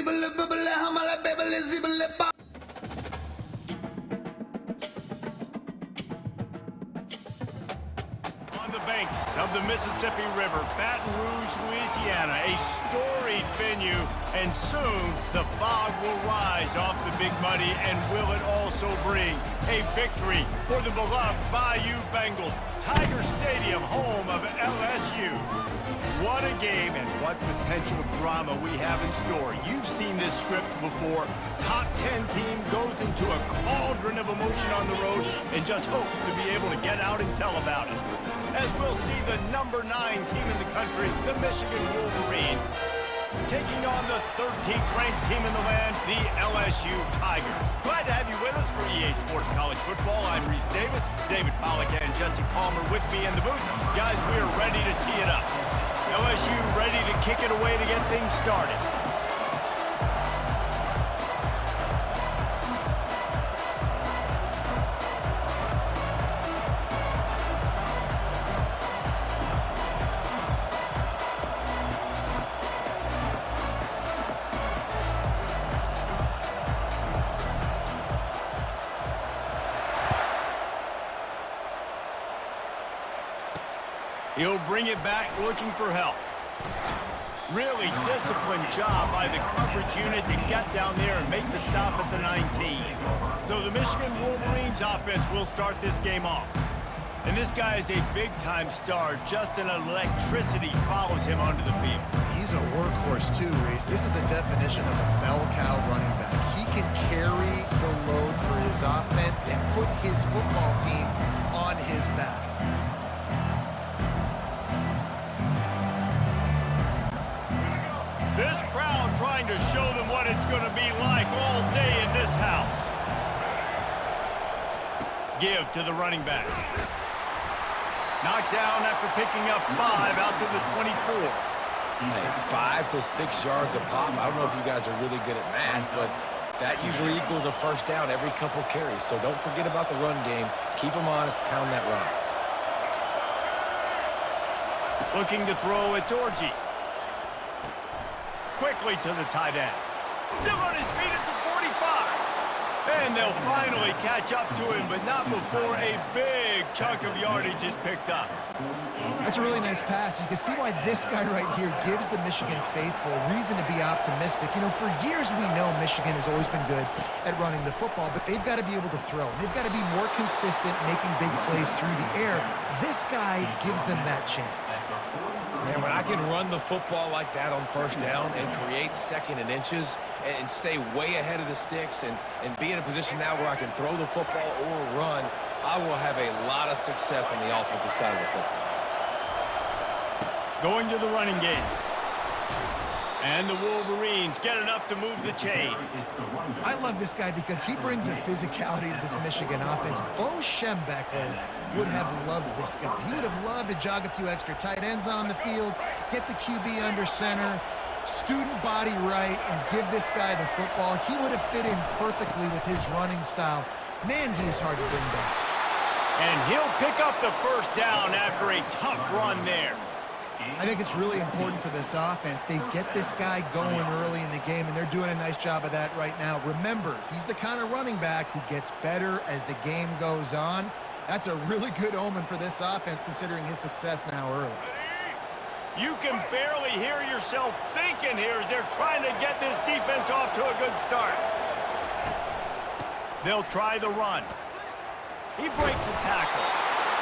On the banks of the Mississippi River, Baton Rouge, Louisiana, a storied venue, and soon the fog will rise off the Big Muddy, and will it also bring a victory for the beloved Bayou Bengals, Tiger Stadium, home of LSU. What a game and what potential drama we have in store. You've seen this script before. Top 10 team goes into a cauldron of emotion on the road and just hopes to be able to get out and tell about it. As we'll see the number 9 team in the country, the Michigan Wolverines, taking on the 13th ranked team in the land, the LSU Tigers. Glad to have you with us for EA Sports College Football. I'm Reese Davis, David Pollack and Jesse Palmer with me in the booth. Guys, we are ready to tee it up. LSU ready to kick it away to get things started. He'll bring it back looking for help. Really disciplined job by the coverage unit to get down there and make the stop at the 19. So the Michigan Wolverines offense will start this game off. And this guy is a big-time star. Just an electricity follows him onto the field. He's a workhorse too, Reese. This is a definition of a bell cow running back. He can carry the load for his offense and put his football team on his back. This crowd trying to show them what it's going to be like all day in this house. Give to the running back. Knocked down after picking up 5 out to the 24. Hey, 5 to 6 yards a pop. I don't know if you guys are really good at math, but that usually equals a first down every couple carries. So don't forget about the run game. Keep them honest. Pound that rock. Looking to throw, it's Orji. Quickly to the tight end. Still on his feet at the 45. And they'll finally catch up to him, but not before a big chunk of yardage is picked up. That's a really nice pass. You can see why this guy right here gives the Michigan faithful reason to be optimistic. You know, for years we know Michigan has always been good at running the football, but they've got to be able to throw. They've got to be more consistent making big plays through the air. This guy gives them that chance. Man, when I can run the football like that on first down and create second and inches and stay way ahead of the sticks and be in a position now where I can throw the football or run, I will have a lot of success on the offensive side of the football. Going to the running game. And the Wolverines get enough to move the chains. I love this guy because he brings a physicality to this Michigan offense. Bo Schembechler would have loved this guy. He would have loved to jog a few extra tight ends on the field, get the QB under center, student body right, and give this guy the football. He would have fit in perfectly with his running style. Man, he is hard to bring down. And he'll pick up the first down after a tough run there. I think it's really important for this offense. They get this guy going early in the game, and they're doing a nice job of that right now. Remember, he's the kind of running back who gets better as the game goes on. That's a really good omen for this offense, considering his success now early. You can barely hear yourself thinking here as they're trying to get this defense off to a good start. They'll try the run. He breaks a tackle.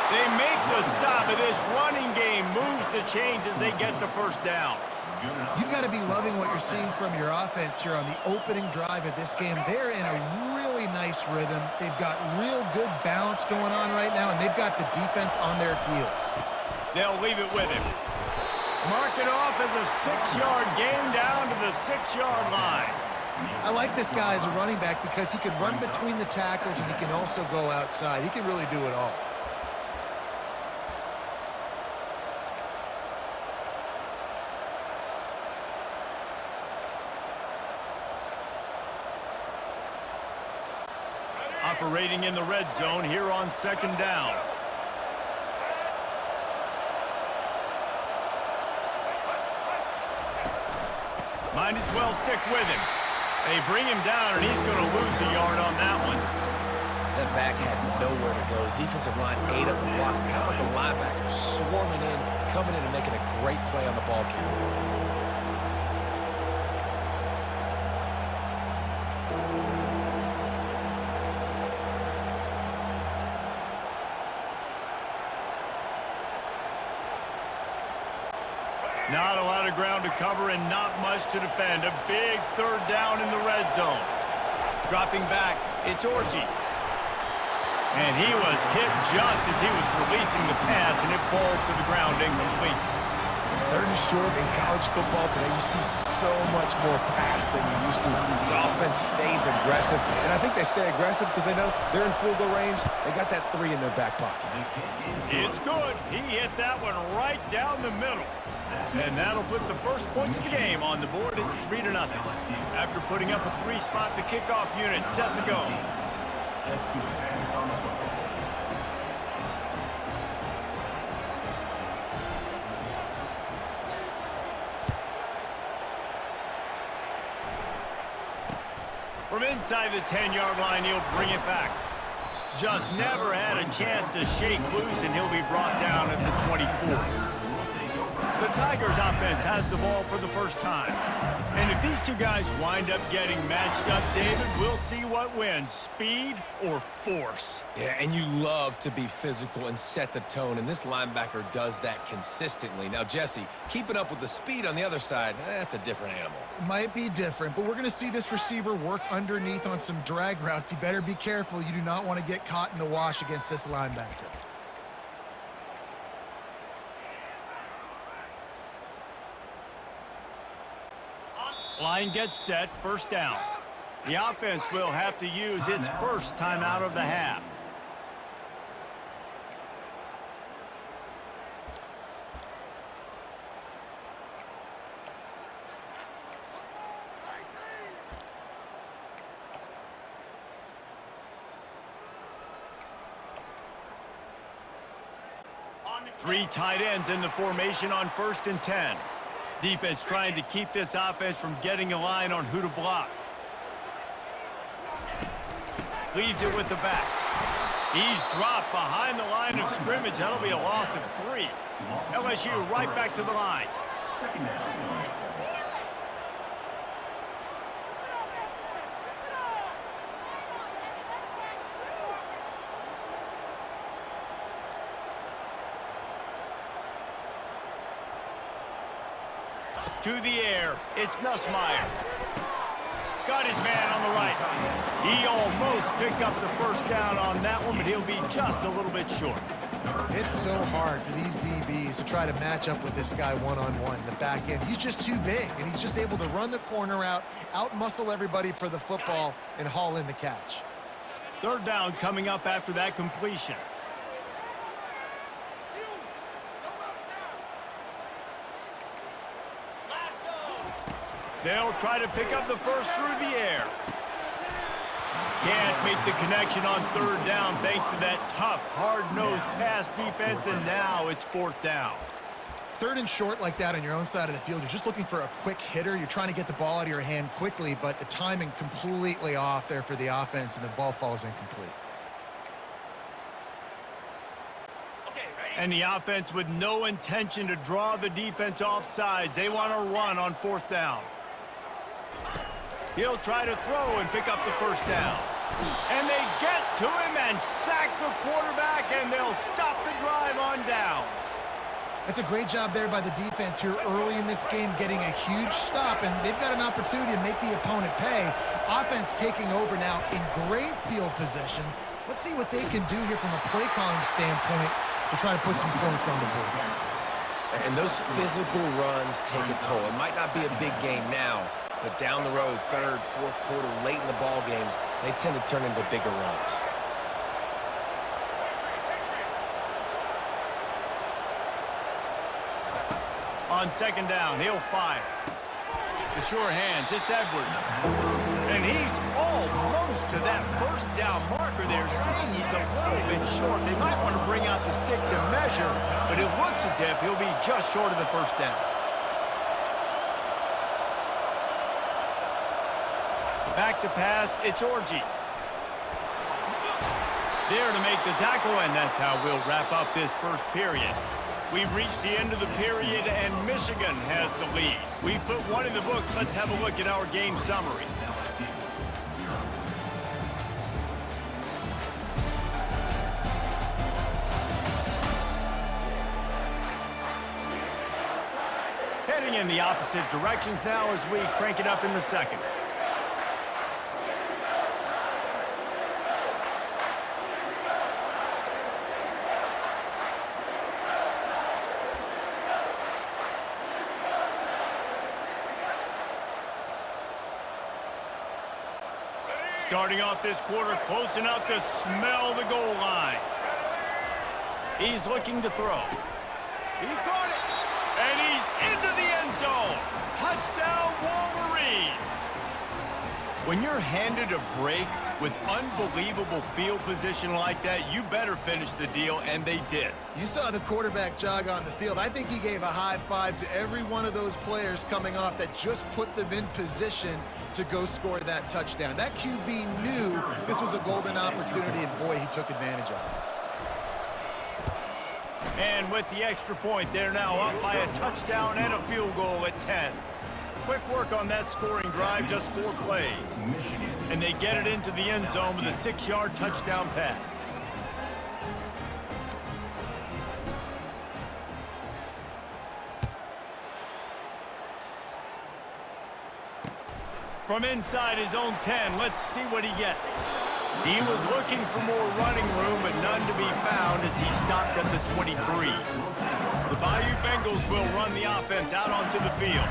They make the stop, and this running game moves the chains as they get the first down. You've got to be loving what you're seeing from your offense here on the opening drive of this game. They're in a really nice rhythm. They've got real good balance going on right now, and they've got the defense on their heels. They'll leave it with him. Mark it off as a 6-yard gain down to the 6-yard line. I like this guy as a running back because he can run between the tackles and he can also go outside. He can really do it all. Operating in the red zone here on second down. Might as well stick with him. They bring him down, and he's going to lose a yard on that one. That back had nowhere to go. The defensive line ate up the blocks. But how about the linebackers swarming in, coming in and making a great play on the ball carrier? Not a lot of ground to cover and not much to defend. A big third down in the red zone. Dropping back, it's Orji. And he was hit just as he was releasing the pass, and it falls to the ground incomplete. Third and short in college football today, you see so much more pass than you used to. The offense stays aggressive, and I think they stay aggressive because they know they're in field goal range. They got that 3 in their back pocket. It's good. He hit that one right down the middle. And that'll put the first points of the game on the board. It's 3-0. After putting up a 3-spot, the kickoff unit set to go. From inside the 10-yard line, he'll bring it back. Just never had a chance to shake loose, and he'll be brought down at the 24. The Tigers offense has the ball for the first time. And if these two guys wind up getting matched up, David, we'll see what wins, speed or force. Yeah, and you love to be physical and set the tone, and this linebacker does that consistently. Now, Jesse, keeping up with the speed on the other side, that's a different animal. Might be different, but we're going to see this receiver work underneath on some drag routes. You better be careful. You do not want to get caught in the wash against this linebacker. Line gets set, first down. The offense will have to use its first timeout of the half. Three tight ends in the formation on 1st and 10. Defense trying to keep this offense from getting a line on who to block. Leaves it with the back. He's dropped behind the line of scrimmage. That'll be a loss of 3. LSU right back to the line. To the air, it's Nussmeier. Got his man on the right. He almost picked up the first down on that one, but he'll be just a little bit short. It's so hard for these DBs to try to match up with this guy one-on-one in the back end. He's just too big, and he's just able to run the corner out-muscle everybody for the football, and haul in the catch. Third down coming up after that completion. They'll try to pick up the first through the air. Can't make the connection on third down thanks to that tough, hard-nosed pass defense, and now it's 4th down. Third and short like that on your own side of the field, you're just looking for a quick hitter. You're trying to get the ball out of your hand quickly, but the timing completely off there for the offense, and the ball falls incomplete. And the offense with no intention to draw the defense off sides. They want to run on 4th down. He'll try to throw and pick up the first down. And they get to him and sack the quarterback, and they'll stop the drive on downs. That's a great job there by the defense here early in this game, getting a huge stop, and they've got an opportunity to make the opponent pay. Offense taking over now in great field position. Let's see what they can do here from a play calling standpoint to try to put some points on the board. And those physical runs take a toll. It might not be a big game now, but down the road, 3rd, 4th quarter, late in the ball games, they tend to turn into bigger runs. On 2nd down, he'll fire. The sure hands, it's Edwards. And he's almost to that first down marker there, saying he's a little bit short. They might want to bring out the sticks and measure, but it looks as if he'll be just short of the first down. Back to pass, it's Orji. There to make the tackle, and that's how we'll wrap up this first period. We've reached the end of the period, and Michigan has the lead. We've put one in the books. Let's have a look at our game summary. Heading in the opposite directions now as we crank it up in the second. Starting off this quarter close enough to smell the goal line. He's looking to throw. He caught it. And he's into the end zone. Touchdown, Wolverines. When you're handed a break with unbelievable field position like that, you better finish the deal, and they did. You saw the quarterback jog on the field. I think he gave a high five to every one of those players coming off that just put them in position to go score that touchdown. That QB knew this was a golden opportunity, and boy, he took advantage of it. And with the extra point, they're now up by a touchdown and a field goal at 10. Quick work on that scoring drive, just 4 plays. And they get it into the end zone with a 6-yard touchdown pass. From inside his own 10, let's see what he gets. He was looking for more running room, but none to be found as he stopped at the 23. The Bayou Bengals will run the offense out onto the field.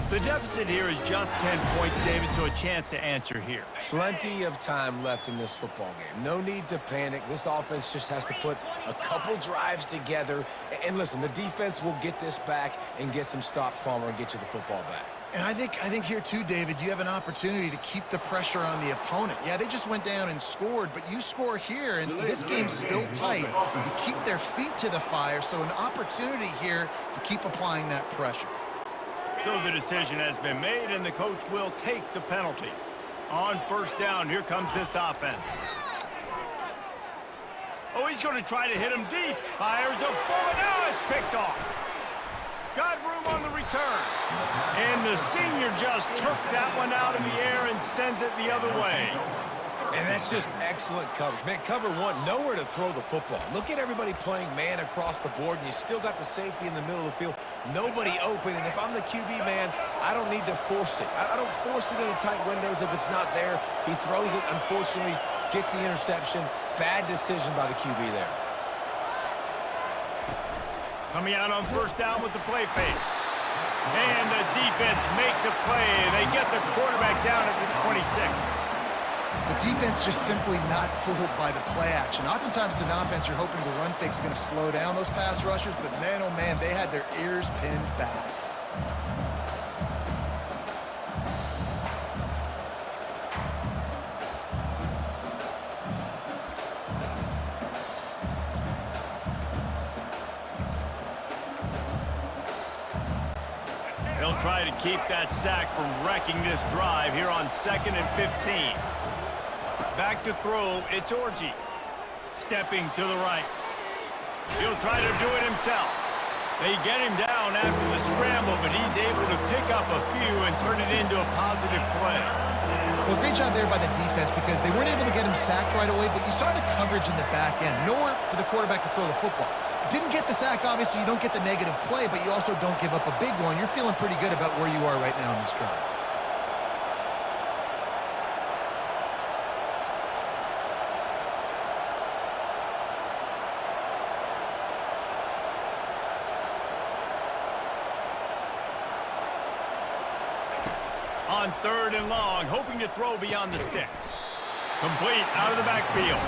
The deficit here is just 10 points, David, so a chance to answer here. Plenty of time left in this football game. No need to panic. This offense just has to put a couple drives together. And listen, the defense will get this back and get some stops, Palmer, and get you the football back. And I think here too, David, you have an opportunity to keep the pressure on the opponent. Yeah, they just went down and scored, but you score here, and this game's still tight. You keep their feet to the fire, so an opportunity here to keep applying that pressure. So the decision has been made, and the coach will take the penalty. On first down, here comes this offense. Oh, he's going to try to hit him deep. Fires a bullet. Now it's picked off. Got room on the return. And the senior just took that one out of the air and sends it the other way. And that's just excellent coverage. Man, cover one, nowhere to throw the football. Look at everybody playing man across the board, and you still got the safety in the middle of the field. Nobody open, and if I'm the QB, man, I don't need to force it. I don't force it in the tight windows if it's not there. He throws it, unfortunately, gets the interception. Bad decision by the QB there. Coming out on first down with the play fake. And the defense makes a play. They get the quarterback down at the 26. The defense just simply not fooled by the play action. Oftentimes, as an offense, you're hoping the run fake's going to slow down those pass rushers, but man, oh man, they had their ears pinned back. They'll try to keep that sack from wrecking this drive here on 2nd and 15. Back to throw, it's Orji. Stepping to the right. He'll try to do it himself. They get him down after the scramble, but he's able to pick up a few and turn it into a positive play. Well, great job there by the defense because they weren't able to get him sacked right away, but you saw the coverage in the back end. Nowhere for the quarterback to throw the football. Didn't get the sack, obviously. You don't get the negative play, but you also don't give up a big one. You're feeling pretty good about where you are right now in this drive. On 3rd and long, hoping to throw beyond the sticks. Complete out of the backfield.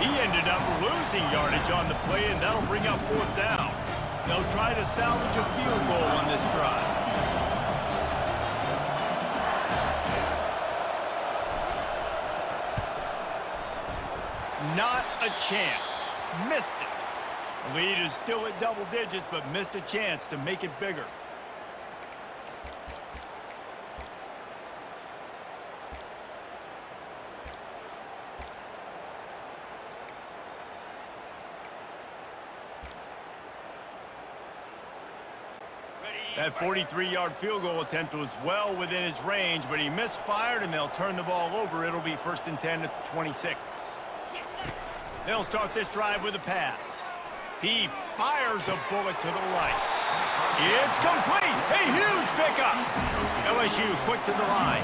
He ended up losing yardage on the play, and that'll bring up 4th down. They'll try to salvage a field goal on this drive. Not a chance. Missed it. The lead is still at double digits, but missed a chance to make it bigger. That 43-yard field goal attempt was well within his range, but he misfired, and they'll turn the ball over. It'll be 1st and 10 at the 26. They'll start this drive with a pass. He fires a bullet to the right. It's complete. A huge pickup. LSU quick to the line.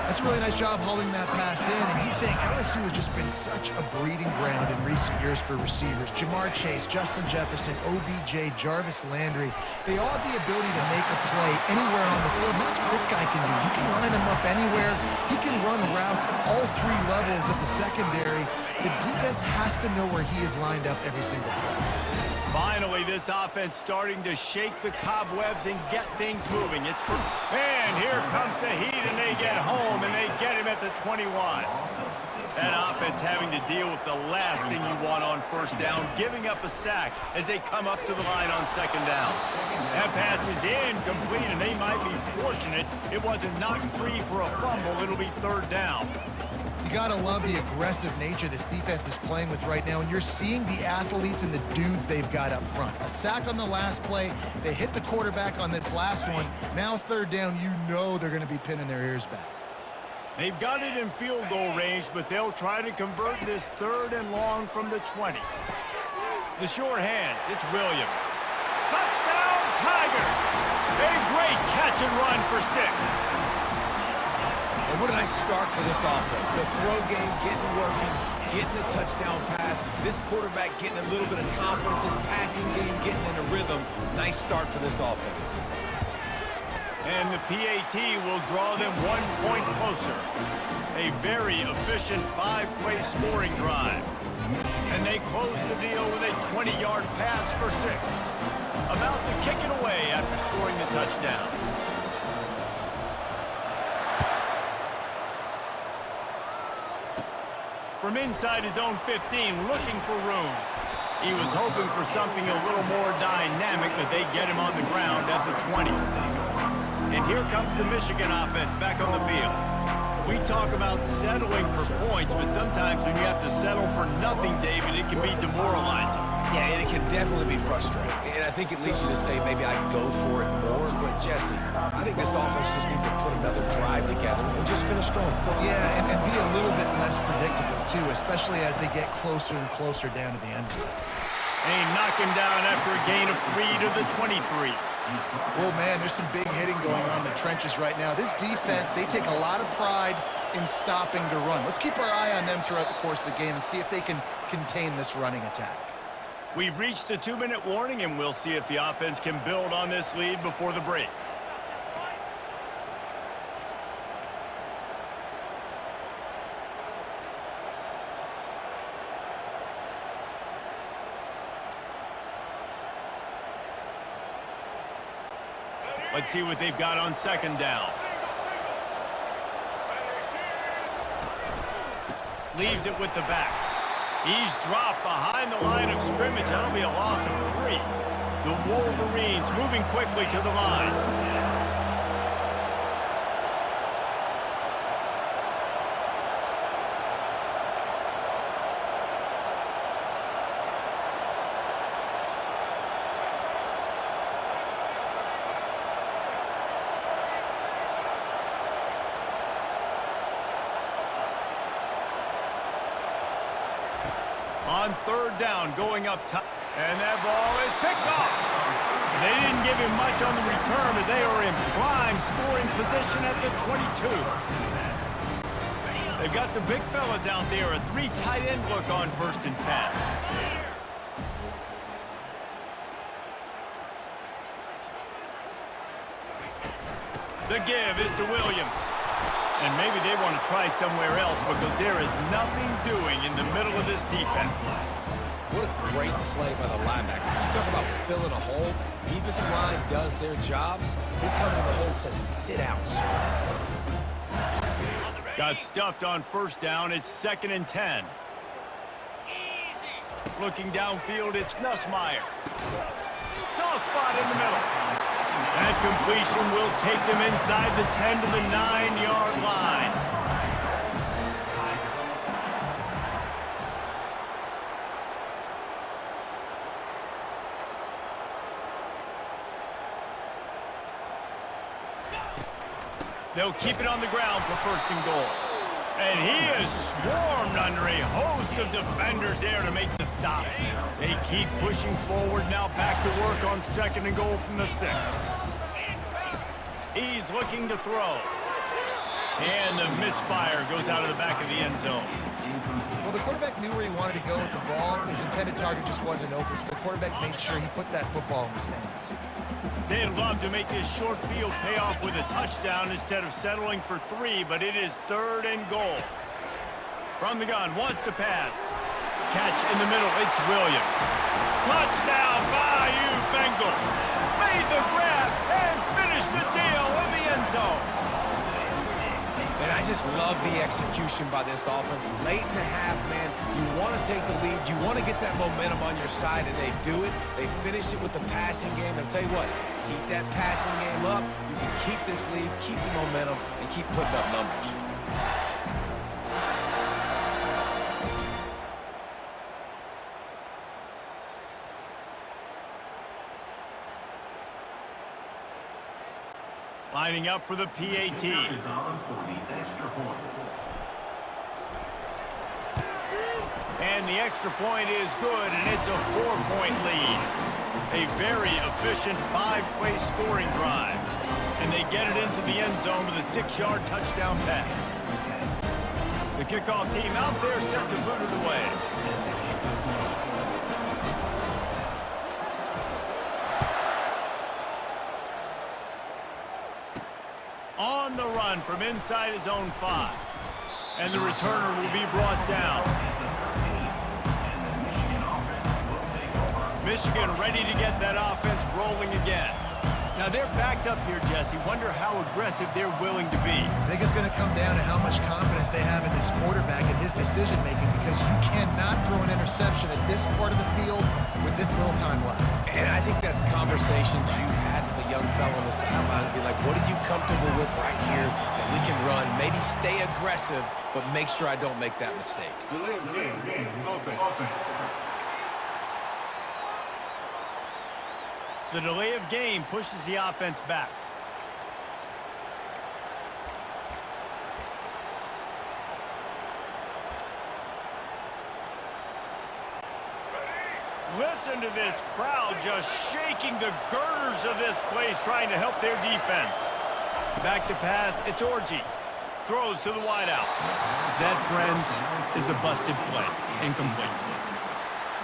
That's a really nice job holding that pass in, and you think LSU has just been such a breeding ground in recent years for receivers. Jamar Chase, Justin Jefferson, OBJ, Jarvis Landry, they all have the ability to make a play anywhere on the field, and that's what this guy can do. You can line him up anywhere. He can run routes at all 3 levels of the secondary. The defense has to know where he is lined up every single play. Finally, this offense starting to shake the cobwebs and get things moving. And here comes the heat, and they get home, and they get him at the 21. That offense having to deal with the last thing you want on 1st down, giving up a sack as they come up to the line on 2nd down. That pass is incomplete, and they might be fortunate it wasn't knocked free for a fumble. It'll be 3rd down. You got to love the aggressive nature this defense is playing with right now, and you're seeing the athletes and the dudes they've got up front. A sack on the last play. They hit the quarterback on this last one. Now 3rd down, you know they're going to be pinning their ears back. They've got it in field goal range, but they'll try to convert this 3rd and long from the 20. The sure hands, it's Williams. Touchdown, Tigers! A great catch and run for 6. And what a nice start for this offense. The throw game getting working, getting the touchdown pass. This quarterback getting a little bit of confidence. This passing game getting in a rhythm. Nice start for this offense. And the PAT will draw them 1 point closer. A very efficient 5-play scoring drive. And they close the deal with a 20-yard pass for 6. About to kick it away after scoring the touchdown. From inside his own 15, looking for room. He was hoping for something a little more dynamic, but they get him on the ground at the 20. And here comes the Michigan offense back on the field. We talk about settling for points, but sometimes when you have to settle for nothing, David, it can be demoralizing. Yeah, and it can definitely be frustrating. And I think it leads you to say maybe I go for it more. But, Jesse, I think this offense just needs to put another drive together and just finish strong. Yeah, and be a little bit less predictable, too, especially as they get closer and closer down to the end zone. And he knocked him down after a gain of 3 to the 23. Oh, man, there's some big hitting going on in the trenches right now. This defense, they take a lot of pride in stopping the run. Let's keep our eye on them throughout the course of the game and see if they can contain this running attack. We've reached the 2-minute warning, and we'll see if the offense can build on this lead before the break. Let's see what they've got on 2nd down. Leaves it with the back. He's dropped behind the line of scrimmage. That'll be a loss of 3. The Wolverines moving quickly to the line. On 3rd down, going up top. And that ball is picked off. They didn't give him much on the return, but they are in prime scoring position at the 22. They've got the big fellas out there. A 3 tight end look on 1st and 10. The give is to Williams. And maybe they want to try somewhere else because there is nothing doing in the middle of this defense. What a great play by the linebacker. You talk about filling a hole. Defensive line does their jobs. Who comes in the hole and says, sit out, sir. Got stuffed on 1st down. It's 2nd and 10. Looking downfield, it's Nussmeier. Soft spot in the middle. That completion will take them inside the 10 to the 9-yard line. They'll keep it on the ground for first and goal. And he is swarmed under a host of defenders there to make the stop. They keep pushing forward, now back to work on second and goal from the 6. He's looking to throw. And the misfire goes out of the back of the end zone. Well, the quarterback knew where he wanted to go with the ball. His intended target just wasn't open, so the quarterback made sure he put that football in the stands. They'd love to make this short field pay off with a touchdown instead of settling for 3, but it is third and goal. From the gun, wants to pass. Catch in the middle, it's Williams. Touchdown, Bayou Bengals. Made the grab and finished the deal in the end zone. And I just love the execution by this offense. Late in the half, man, you want to take the lead. You want to get that momentum on your side, and they do it. They finish it with the passing game. And I'll tell you what, keep that passing game up. You can keep this lead, keep the momentum, and keep putting up numbers. Lining up for the PAT. And the extra point is good, and it's a 4-point lead. A very efficient 5-play scoring drive. And they get it into the end zone with a 6-yard touchdown pass. The kickoff team out there set to boot it away. On the run from inside his own 5. And the returner will be brought down. Michigan ready to get that offense rolling again. Now they're backed up here, Jesse. Wonder how aggressive they're willing to be. I think it's going to come down to how much confidence they have in this quarterback and his decision-making, because you cannot throw an interception at this part of the field with this little time left. And I think that's conversations you've had with the young fellow on the sideline to be like, what are you comfortable with right here that we can run? Maybe stay aggressive, but make sure I don't make that mistake. The delay of game pushes the offense back. Listen to this crowd just shaking the girders of this place, trying to help their defense. Back to pass, it's Orji. Throws to the wideout. That, friends, is a busted play. Incomplete.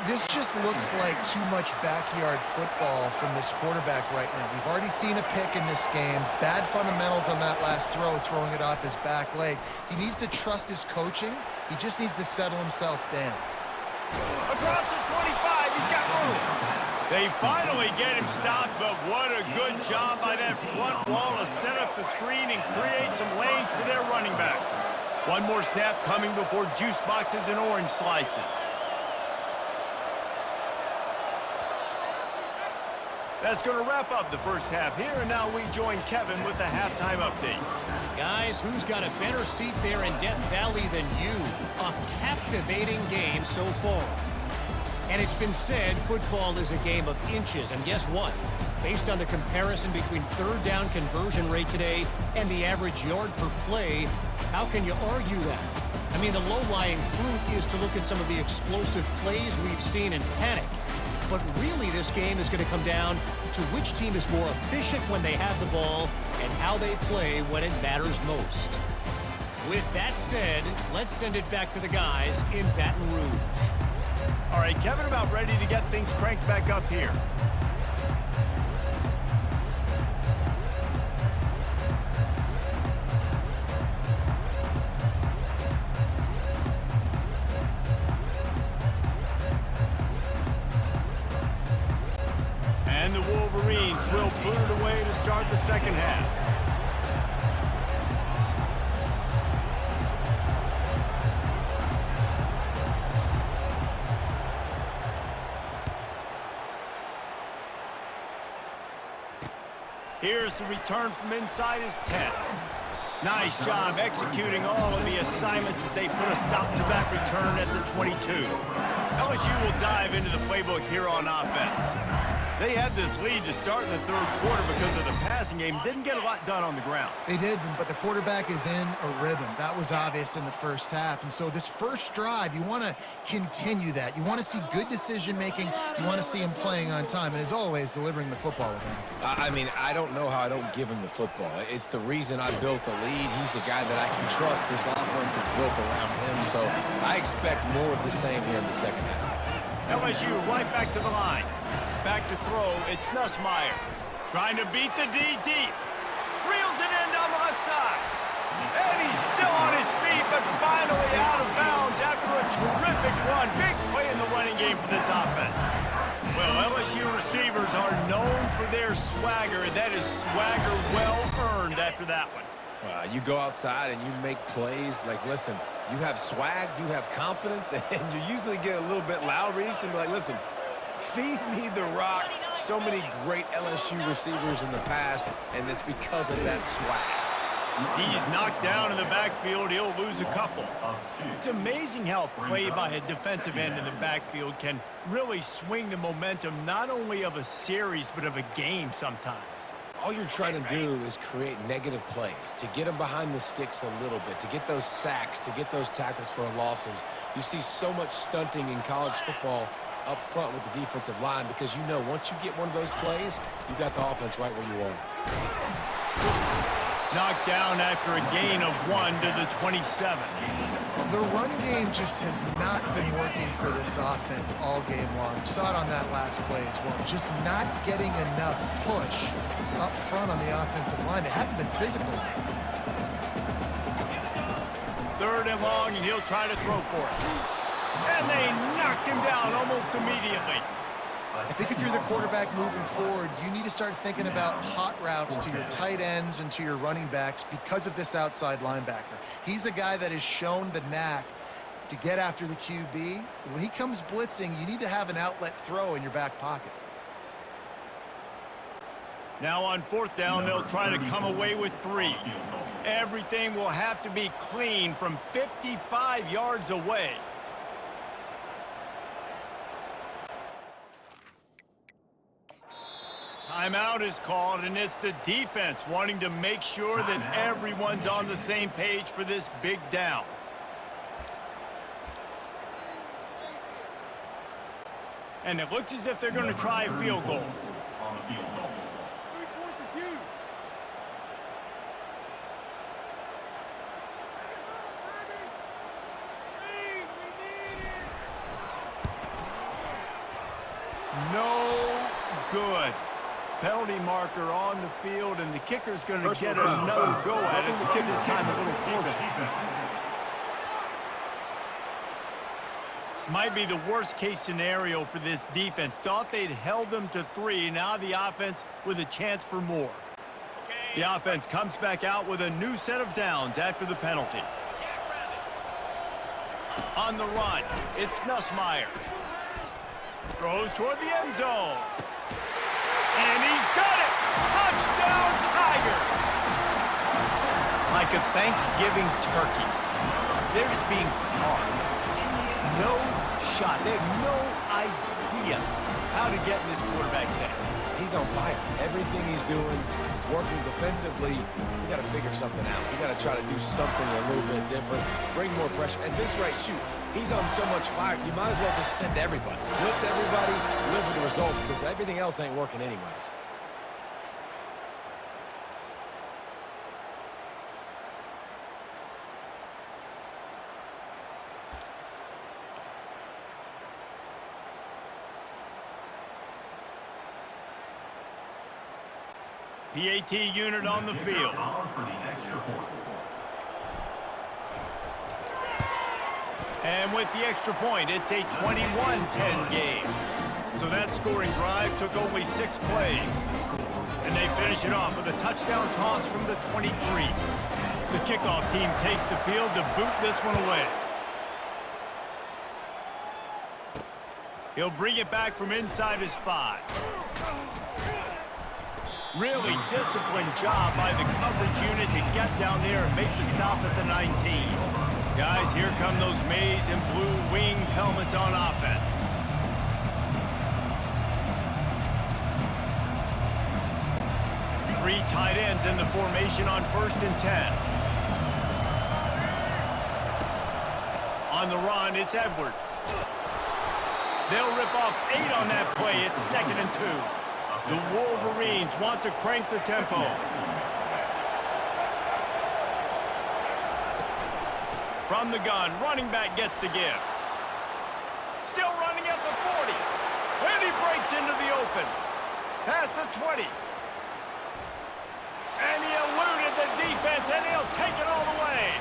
This just looks like too much backyard football from this quarterback right now. We've already seen a pick in this game. Bad fundamentals on that last throw, throwing it off his back leg. He needs to trust his coaching. He just needs to settle himself down. Across the 25, he's got room. They finally get him stopped, but what a good job by that front wall to set up the screen and create some lanes for their running back. One more snap coming before juice boxes and orange slices. That's going to wrap up the first half here, and now we join Kevin with the halftime update. Guys, who's got a better seat there in Death Valley than you? A captivating game so far. And it's been said football is a game of inches, and guess what? Based on the comparison between third down conversion rate today and the average yard per play, how can you argue that? I mean, the low-lying fruit is to look at some of the explosive plays we've seen in panic. But really, this game is going to come down to which team is more efficient when they have the ball and how they play when it matters most. With that said, let's send it back to the guys in Baton Rouge. All right, Kevin, about ready to get things cranked back up here. And the Wolverines will boot it away to start the second half. Here's the return from inside his 10. Nice job executing all of the assignments as they put a stop to that return at the 22. LSU will dive into the playbook here on offense. They had this lead to start in the third quarter because of the passing game. Didn't get a lot done on the ground. They did, but the quarterback is in a rhythm. That was obvious in the first half. And so this first drive, you want to continue that. You want to see good decision-making. You want to see him playing on time. And as always, delivering the football with him. I mean, I don't know how I don't give him the football. It's the reason I built the lead. He's the guy that I can trust. This offense is built around him. So I expect more of the same here in the second half. LSU right back to the line. Back to throw, it's Nussmeier. Trying to beat the D deep. Reels it in down the left side. And he's still on his feet, but finally out of bounds after a terrific run. Big play in the running game for this offense. Well, LSU receivers are known for their swagger, and that is swagger well earned after that one. You go outside and you make plays. Like, listen, you have swag, you have confidence, and you usually get a little bit loud. Reese and be like, listen, feed me the rock. So many great LSU receivers in the past, and it's because of that swag. He's knocked down in the backfield. He'll lose a couple. It's amazing how play by a defensive end in the backfield can really swing the momentum not only of a series but of a game sometimes. All you're trying to do is create negative plays, to get them behind the sticks a little bit, to get those sacks, to get those tackles for losses. You see so much stunting in college football up front with the defensive line because you know once you get one of those plays, you got the offense right where you want it. Knocked down after a gain of 1 to the 27. The run game just has not been working for this offense all game long. We saw it on that last play as well. Just not getting enough push up front on the offensive line. They haven't been physical. Third and long, and he'll try to throw for it. And they knocked him down almost immediately. I think if you're the quarterback moving forward, you need to start thinking about hot routes to your tight ends and to your running backs because of this outside linebacker. He's a guy that has shown the knack to get after the QB. When he comes blitzing, you need to have an outlet throw in your back pocket. Now on fourth down, they'll try to come away with 3. Everything will have to be clean from 55 yards away. Timeout is called, and it's the defense wanting to make sure that everyone's on the same page for this big down. And it looks as if they're going to try a field goal. No good. Penalty marker on the field, and the kicker's going to get another go at it, this time a little closer. Might be the worst-case scenario for this defense. Thought they'd held them to 3. Now the offense with a chance for more. The offense comes back out with a new set of downs after the penalty. On the run, it's Nussmeier. Throws toward the end zone. And he's got it! Touchdown, Tigers! Like a Thanksgiving turkey. They're just being caught. No shot. They have no idea how to get in this quarterback's head. He's on fire. Everything he's doing is working defensively. We got to figure something out. We got to try to do something a little bit different. Bring more pressure. At this rate, shoot, he's on so much fire, you might as well just send everybody. Blitz everybody, live with the results, because everything else ain't working anyways. PAT unit on the field. And with the extra point, it's a 21-10 game. So that scoring drive took only 6 plays. And they finish it off with a touchdown toss from the 23. The kickoff team takes the field to boot this one away. He'll bring it back from inside his 5. Really disciplined job by the coverage unit to get down there and make the stop at the 19. Guys, here come those maize and blue winged helmets on offense. Three tight ends in the formation on 1st and 10. On the run, it's Edwards. They'll rip off 8 on that play. It's 2nd and 2. The Wolverines want to crank the tempo. From the gun, running back gets to give. Still running at the 40. And he breaks into the open. Past the 20. And he eluded the defense, and he'll take it all the way.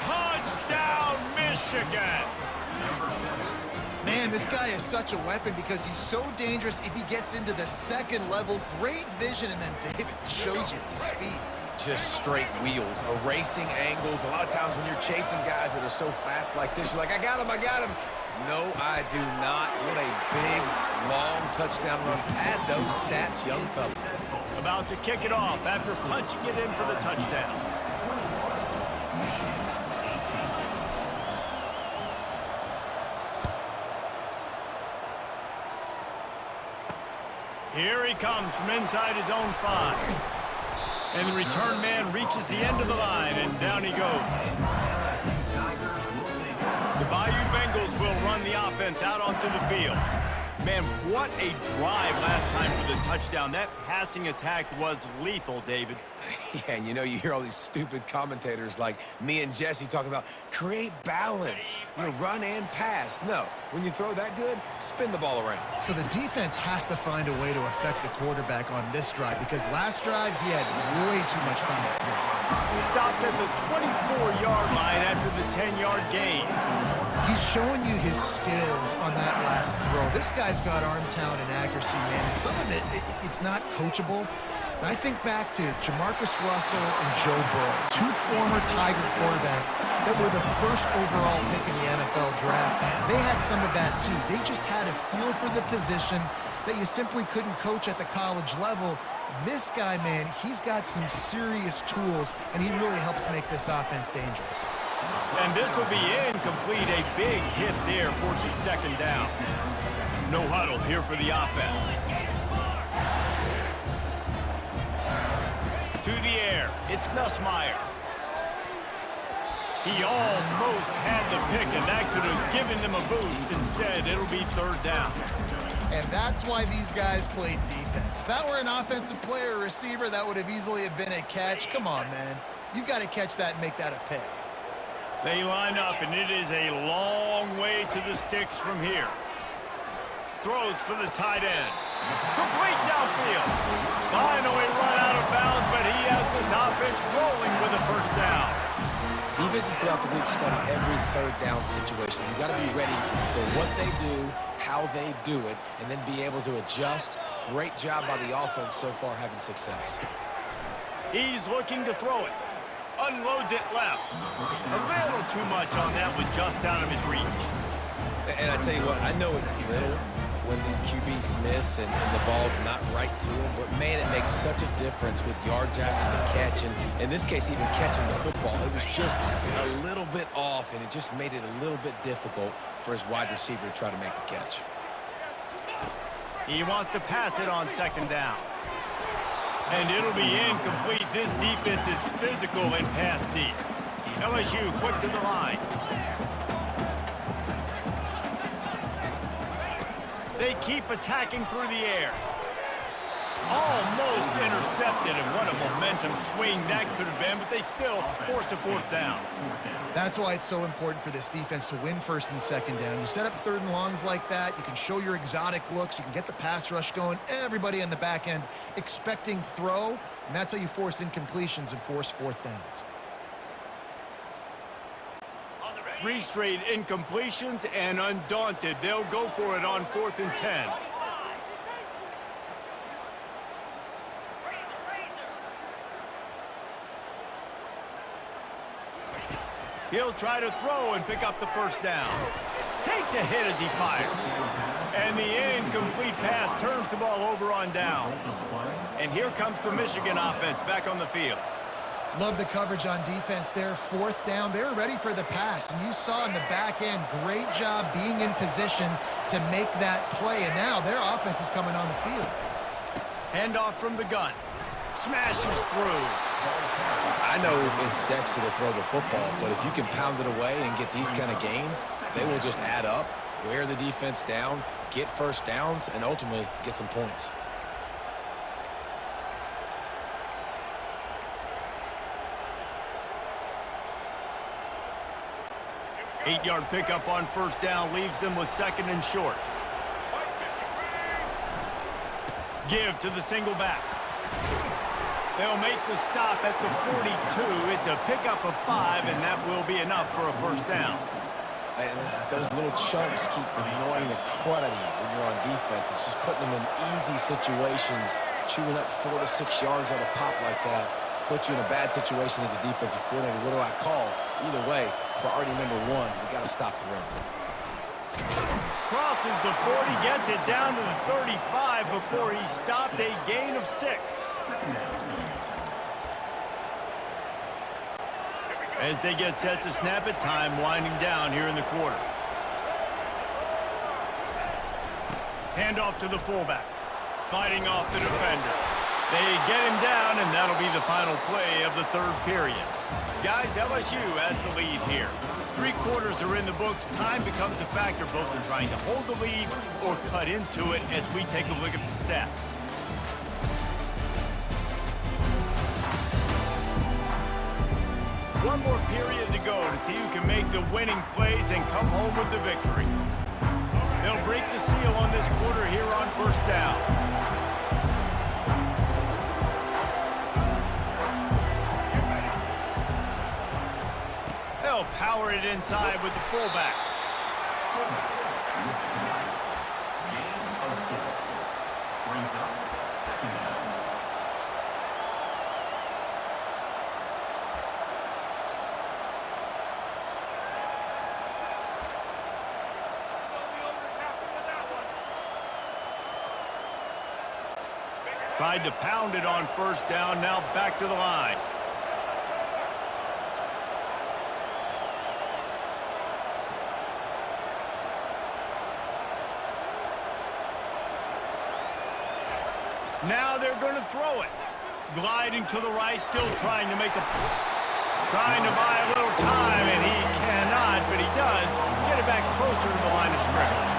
Touchdown, Michigan. Man, this guy is such a weapon because he's so dangerous if he gets into the second level. Great vision, and then David shows you the speed. Just straight wheels, erasing angles. A lot of times when you're chasing guys that are so fast like this, you're like, I got him, I got him. No, I do not. What a big, long touchdown run. Pad those stats, young fella. About to kick it off after punching it in for the touchdown. Here he comes from inside his own 5. And the return man reaches the end of the line, and down he goes. The Bayou Bengals will run the offense out onto the field. Man, what a drive last time for the touchdown. That passing attack was lethal, David. Yeah, and you know, you hear all these stupid commentators like me and Jesse talking about create balance, you know, run and pass. No, when you throw that good, spin the ball around. So the defense has to find a way to affect the quarterback on this drive because last drive he had way too much time to throw. He stopped at the 24-yard line after the 10-yard gain. He's showing you his skills on that last throw. This guy's got arm talent and accuracy, man. And some of it's not coachable. And I think back to Jamarcus Russell and Joe Burrow, 2 former Tiger quarterbacks that were the first overall pick in the NFL draft. They had some of that too. They just had a feel for the position that you simply couldn't coach at the college level. This guy, man, he's got some serious tools, and he really helps make this offense dangerous. And this will be incomplete. A big hit there forces 2nd down. No huddle here for the offense. To the air, it's Nussmeier. He almost had the pick, and that could have given them a boost. Instead, it'll be 3rd down. And that's why these guys played defense. If that were an offensive player or receiver, that would have easily have been a catch. Come on, man. You've got to catch that and make that a pick. They line up, and it is a long way to the sticks from here. Throws for the tight end. Complete downfield. Finally run out of bounds, but he has this offense rolling with a 1st down. Defenses throughout the week study every 3rd down situation. You got to be ready for what they do, how they do it, and then be able to adjust. Great job by the offense so far having success. He's looking to throw it. Unloads it left. A little too much on that one, just out of his reach. And I tell you what, I know it's little when these QBs miss and the ball's not right to them, but man, it makes such a difference with yards after the catch, and in this case, even catching the football. It was just a little bit off, and it just made it a little bit difficult for his wide receiver to try to make the catch. He wants to pass it on 2nd down. And it'll be incomplete. This defense is physical and pass deep. LSU quick to the line. They keep attacking through the air. Almost intercepted, and what a momentum swing that could have been, but they still force a 4th down. That's why it's so important for this defense to win 1st and 2nd down. You set up 3rd and longs like that, you can show your exotic looks, you can get the pass rush going, everybody on the back end expecting throw, and that's how you force incompletions and force 4th downs. 3 straight incompletions, and undaunted, they'll go for it on 4th and 10. He'll try to throw and pick up the 1st down. Takes a hit as he fires. And the incomplete pass turns the ball over on downs. And here comes the Michigan offense back on the field. Love the coverage on defense there. 4th down. They were ready for the pass. And you saw in the back end, great job being in position to make that play. And now their offense is coming on the field. Handoff from the gun. Smashes through. I know it's sexy to throw the football, but if you can pound it away and get these kind of gains, they will just add up, wear the defense down, get first downs, and ultimately get some points. 8-yard pickup on first down leaves them with 2nd and short. Give to the single back. They'll make the stop at the 42. It's a pickup of 5, and that will be enough for a first down. And those little chunks keep annoying the crud out of you when you're on defense. It's just putting them in easy situations, chewing up 4 to 6 yards at a pop like that. Puts you in a bad situation as a defensive coordinator. What do I call? Either way, priority number 1, we got to stop the run. Crosses the 40, gets it down to the 35 before he stopped, a gain of 6. As they get set to snap it, time winding down here in the quarter. Handoff to the fullback. Fighting off the defender. They get him down, and that'll be the final play of the 3rd period. Guys, LSU has the lead here. 3 quarters are in the books. Time becomes a factor both in trying to hold the lead or cut into it as we take a look at the stats. One more period to go to see who can make the winning plays and come home with the victory. They'll break the seal on this quarter here on first down. They'll power it inside with the fullback. Tried to pound it on first down, now back to the line. Now they're going to throw it. Gliding to the right, still trying to trying to buy a little time, and he cannot, but he does get it back closer to the line of scrimmage.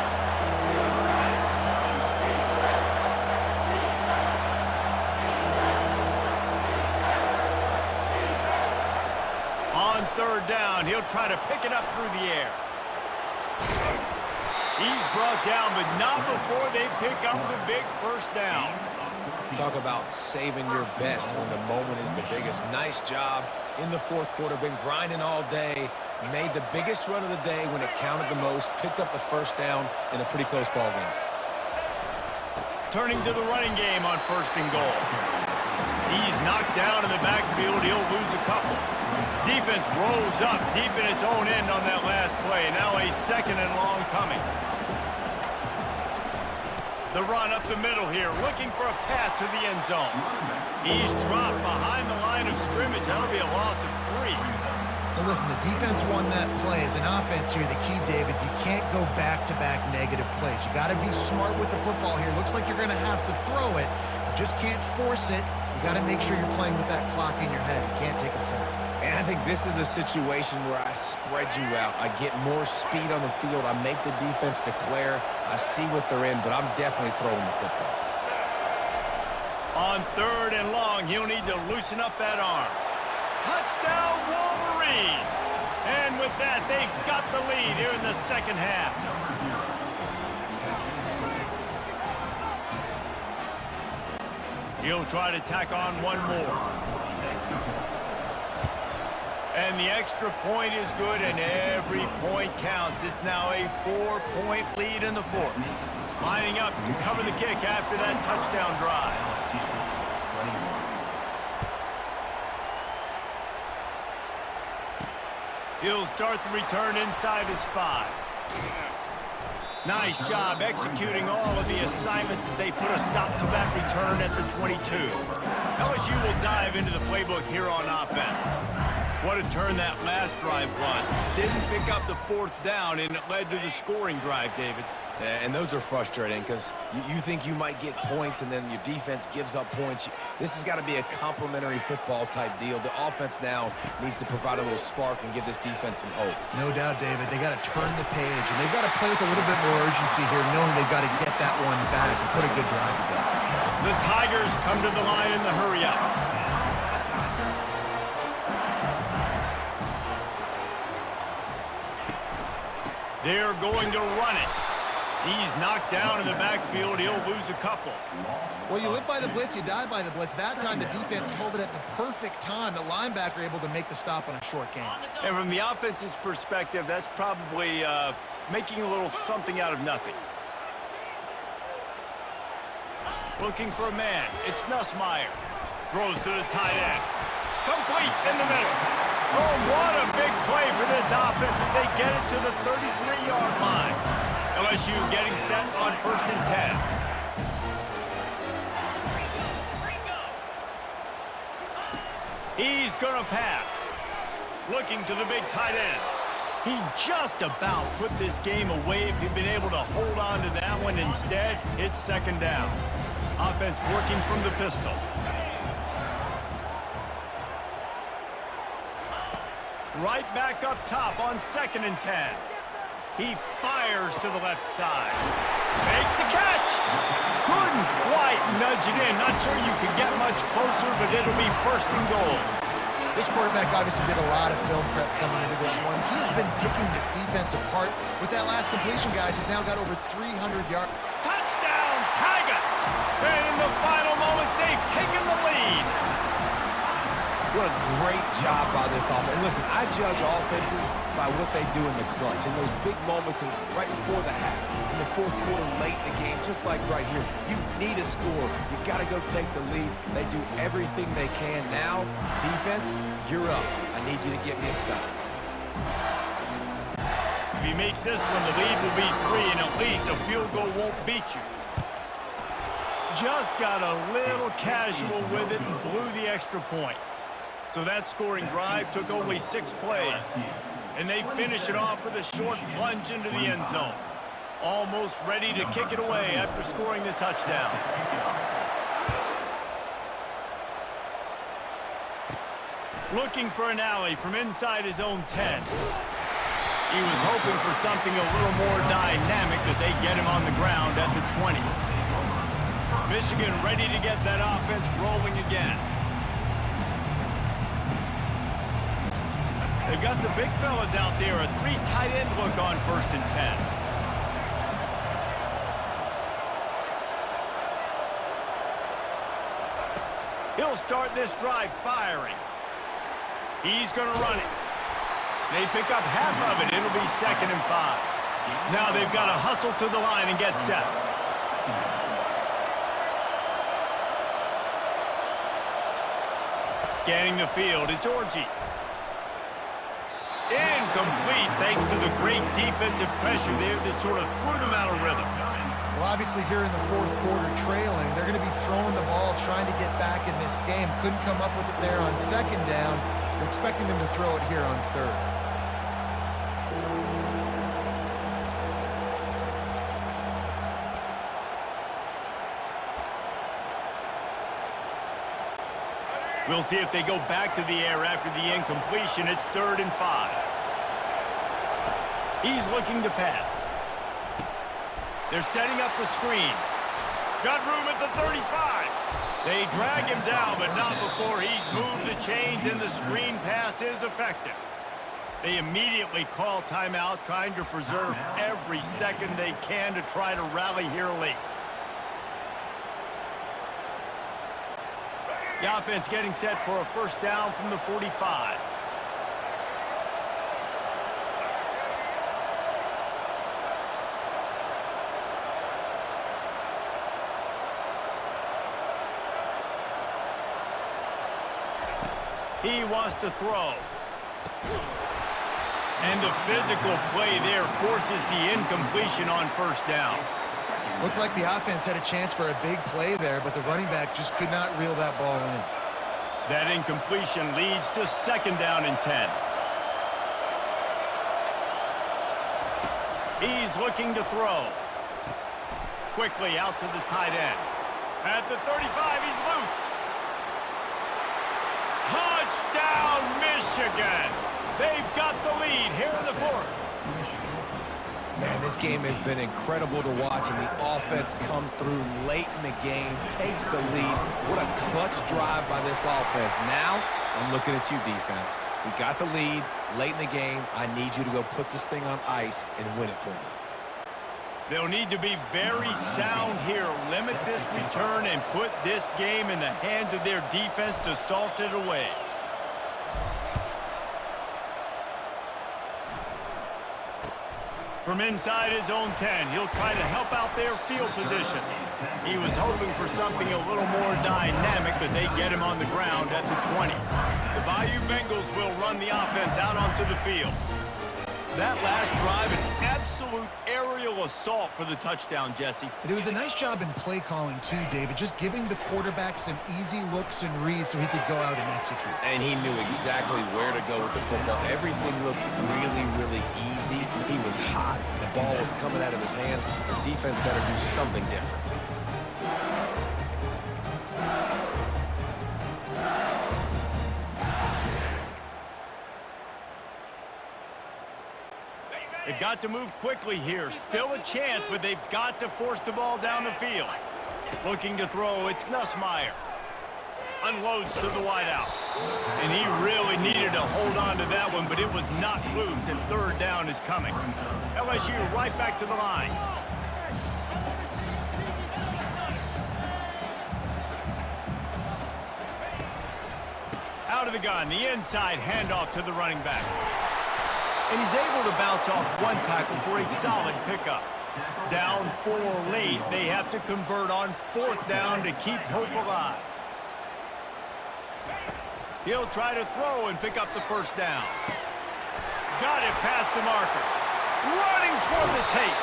On 3rd down, he'll try to pick it up through the air. He's brought down, but not before they pick up the big first down. Talk about saving your best when the moment is the biggest. Nice job in the 4th quarter. Been grinding all day. Made the biggest run of the day when it counted the most. Picked up the first down in a pretty close ball game. Turning to the running game on 1st and goal. He's knocked down in the backfield. He'll lose a couple. Defense rolls up deep in its own end on that last play. Now a 2nd and long coming. The run up the middle here, looking for a path to the end zone. He's dropped behind the line of scrimmage. That'll be a loss of 3. Well, listen, the defense won that play. As an offense here, the key, David, you can't go back-to-back negative plays. You got to be smart with the football here. Looks like you're going to have to throw it. You just can't force it. You got to make sure you're playing with that clock in your head. You can't take a sack. And I think this is a situation where I spread you out. I get more speed on the field. I make the defense declare. I see what they're in, but I'm definitely throwing the football. On 3rd and long, he'll need to loosen up that arm. Touchdown, Wolverines! And with that, they've got the lead here in the 2nd half. He'll try to tack on one more. And the extra point is good, and every point counts. It's now a 4-point lead in the 4th. Lining up to cover the kick after that touchdown drive. He'll start the return inside his 5. Nice job executing all of the assignments as they put a stop to that return at the 22. LSU will dive into the playbook here on offense. What a turn that last drive was. Didn't pick up the 4th down, and it led to the scoring drive, David. And those are frustrating because you think you might get points and then your defense gives up points. This has got to be a complementary football type deal. The offense now needs to provide a little spark and give this defense some hope. No doubt, David. They got to turn the page, and they've got to play with a little bit more urgency here, knowing they've got to get that one back and put a good drive together. The Tigers come to the line in the hurry-up. They're going to run it. He's knocked down in the backfield. He'll lose a couple. Well, you live by the blitz, you die by the blitz. That time the defense called it at the perfect time. The linebacker able to make the stop on a short gain. And from the offense's perspective, that's probably making a little something out of nothing. Looking for a man. It's Nussmeier. Throws to the tight end. Complete in the middle. Oh, what a big play for this offense as they get it to the 33-yard line. LSU getting set on 1st and 10. He's going to pass. Looking to the big tight end. He just about put this game away if he'd been able to hold on to that one. Instead, it's 2nd down. Offense working from the pistol. Right back up top on 2nd and 10. He fires to the left side. Makes the catch. Couldn't quite nudge it in. Not sure you could get much closer, but it'll be 1st and goal. This quarterback obviously did a lot of film prep coming into this one. He has been picking this defense apart. With that last completion, guys, he's now got over 300 yards. Touchdown, Tigers! And in the final moments, they've taken the lead. What a great job by this offense. And listen, I judge offenses by what they do in the clutch. In those big moments and right before the half, in the 4th quarter, late in the game, just like right here, you need a score. You got to go take the lead. They do everything they can. Now, defense, you're up. I need you to get me a stop. If he makes this one, the lead will be 3, and at least a field goal won't beat you. Just got a little casual with it and blew the extra point. So that scoring drive took only 6 plays. And they finish it off with a short plunge into the end zone. Almost ready to kick it away after scoring the touchdown. Looking for an alley from inside his own 10. He was hoping for something a little more dynamic, but they get him on the ground at the 20. Michigan ready to get that offense rolling again. They've got the big fellas out there, a 3 tight end look on 1st and 10. He'll start this drive firing. He's going to run it. They pick up half of it. It'll be 2nd and 5. Now they've got to hustle to the line and get set. Scanning the field, it's Orji. Incomplete, thanks to the great defensive pressure there that sort of threw them out of rhythm. Well, obviously here in the 4th quarter trailing, they're going to be throwing the ball, trying to get back in this game. Couldn't come up with it there on 2nd down. They're expecting them to throw it here on 3rd. We'll see if they go back to the air after the incompletion. It's 3rd and 5. He's looking to pass. They're setting up the screen. Got room at the 35. They drag him down, but not before he's moved the chains, and the screen pass is effective. They immediately call timeout, trying to preserve every second they can to try to rally here late. The offense getting set for a 1st down from the 45. He wants to throw. And the physical play there forces the incompletion on 1st down. Looked like the offense had a chance for a big play there, but the running back just could not reel that ball in. That incompletion leads to 2nd down and 10. He's looking to throw. quickly out to the tight end. At the 35, he's loose. Touchdown, Michigan! They've got the lead here in the fourth. Man, this game has been incredible to watch, and the offense comes through late in the game, takes the lead. What a clutch drive by this offense. Now, I'm looking at you, defense. We got the lead late in the game. I need you to go put this thing on ice and win it for me. They'll need to be very sound here. Limit this return and put this game in the hands of their defense to salt it away. From inside his own 10, he'll try to help out their field position. He was hoping for something a little more dynamic, but they get him on the ground at the 20. The Bayou Bengals will run the offense out onto the field. That last drive, an absolute aerial assault for the touchdown, Jesse. And it was a nice job in play calling too, David, just giving the quarterback some easy looks and reads so he could go out and execute. And he knew exactly where to go with the football. Everything looked really, really easy. He was hot. The ball was coming out of his hands. The defense better do something different. They've got to move quickly here. Still a chance, but they've got to force the ball down the field. Looking to throw, it's Nussmeier. Unloads to the wideout. And he really needed to hold on to that one, but it was not loose, and third down is coming. LSU right back to the line. Out of the gun, the inside handoff to the running back. And he's able to bounce off one tackle for a solid pickup. Down 4 late, they have to convert on fourth down to keep hope alive. He'll try to throw and pick up the first down. Got it past the marker. Running toward the tape.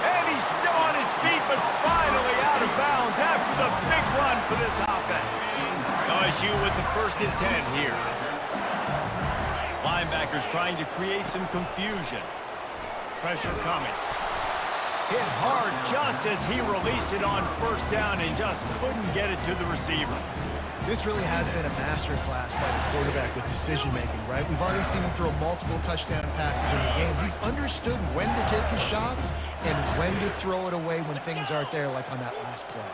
And he's still on his feet, but finally out of bounds after the big run for this offense. LSU with the 1st and 10 here. Linebackers trying to create some confusion. Pressure coming. Hit hard just as he released it on first down and just couldn't get it to the receiver. This really has been a masterclass by the quarterback with decision-making, right? We've already seen him throw multiple touchdown passes in the game. He's understood when to take his shots and when to throw it away when things aren't there, like on that last play.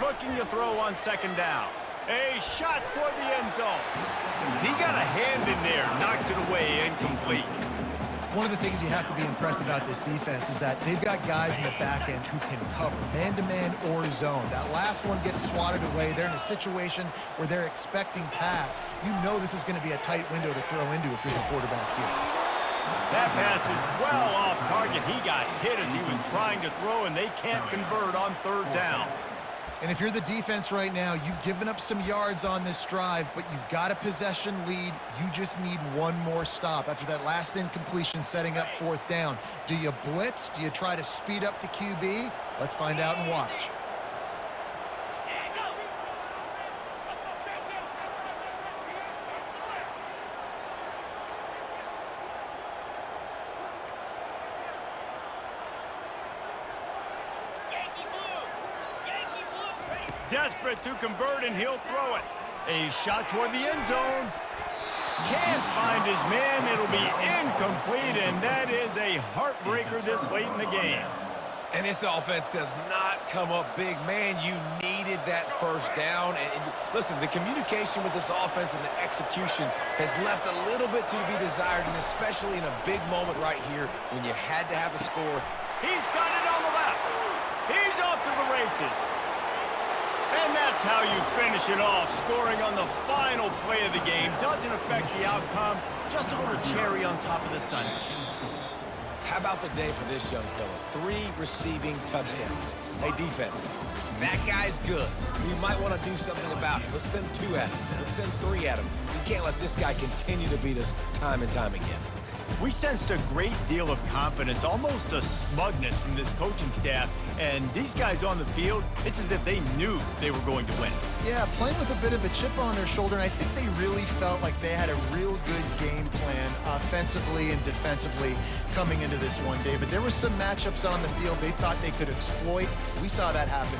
Looking to throw on second down. A shot toward the end zone. He got a hand in there, knocks it away, incomplete. One of the things you have to be impressed about this defense is that they've got guys in the back end who can cover, man-to-man or zone. That last one gets swatted away. They're in a situation where they're expecting pass. You know this is going to be a tight window to throw into if you're the quarterback here. That pass is well off target. He got hit as he was trying to throw, and they can't convert on third down. And if you're the defense right now, you've given up some yards on this drive, but you've got a possession lead. You just need one more stop after that last incompletion setting up fourth down. Do you blitz? Do you try to speed up the QB? Let's find out and watch. Desperate to convert, and he'll throw it. A shot toward the end zone. Can't find his man. It'll be incomplete, and that is a heartbreaker this late in the game. And this offense does not come up big. Man, you needed that first down. And listen, the communication with this offense and the execution has left a little bit to be desired, and especially in a big moment right here when you had to have a score. He's got it on the left. He's off to the races. And that's how you finish it off. Scoring on the final play of the game doesn't affect the outcome. Just a little cherry on top of the sundae. How about the day for this young fella? 3 receiving touchdowns. Hey, defense, that guy's good. You might want to do something about it. Let's send 2 at him. Let's send 3 at him. We can't let this guy continue to beat us time and time again. We sensed a great deal of confidence, almost a smugness from this coaching staff. And these guys on the field, it's as if they knew they were going to win. Yeah, playing with a bit of a chip on their shoulder, and I think they really felt like they had a real good game plan offensively and defensively coming into this one, David. There were some matchups on the field they thought they could exploit. We saw that happen.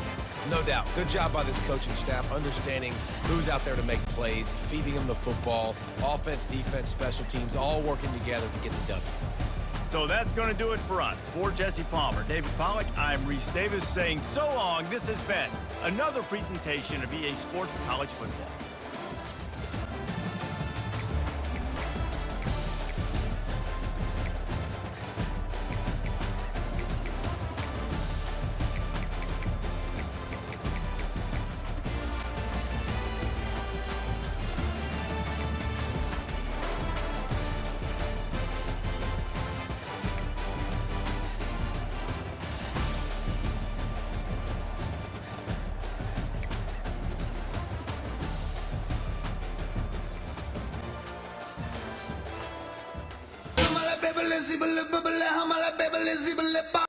No doubt. Good job by this coaching staff, understanding who's out there to make plays, feeding them the football, offense, defense, special teams, all working together to get the W. So that's going to do it for us. For Jesse Palmer, David Pollack, I'm Reese Davis saying so long. This has been another presentation of EA Sports College Football. Baby, let's see,